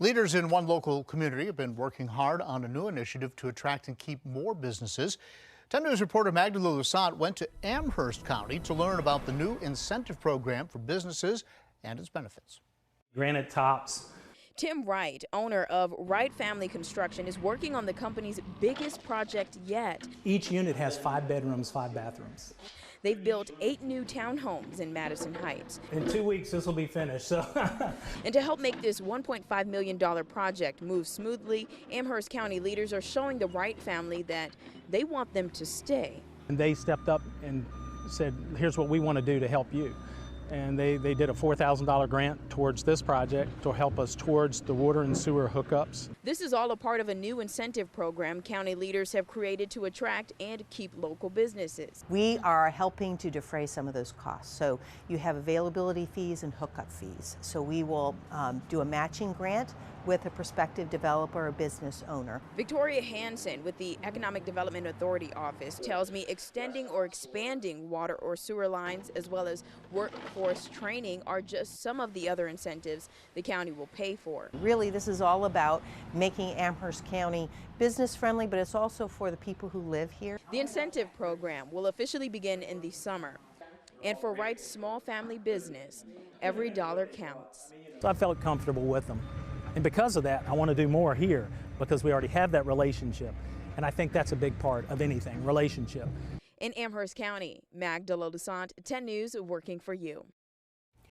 Leaders in one local community have been working hard on a new initiative to attract and keep more businesses. 10 News reporter Magdala Lusant went to Amherst County to learn about the new incentive program for businesses and its benefits. Granite tops. Tim Wright, owner of Wright Family Construction, is working on the company's biggest project yet. Each unit has 5 bedrooms, 5 bathrooms. They've built 8 new townhomes in Madison Heights. In 2 weeks, this will be finished. And to help make this $1.5 million project move smoothly, Amherst County leaders are showing the Wright family that they want them to stay. And they stepped up and said, here's what we want to do to help you. And they did a $4,000 grant towards this project to help us towards the water and sewer hookups. This is all a part of a new incentive program county leaders have created to attract and keep local businesses. We are helping to defray some of those costs. So you have availability fees and hookup fees. So we will do a matching grant with a prospective developer or business owner. Victoria Hansen with the Economic Development Authority office tells me extending or expanding water or sewer lines as well as workforce training are just some of the other incentives the county will pay for. Really, this is all about making Amherst County business friendly, but it's also for the people who live here. The incentive program will officially begin in the summer. And for Wright's small family business, every dollar counts. So I felt comfortable with them. And because of that, I want to do more here because we already have that relationship. And I think that's a big part of anything, relationship. In Amherst County, Magdala Lusant, 10 News, working for you.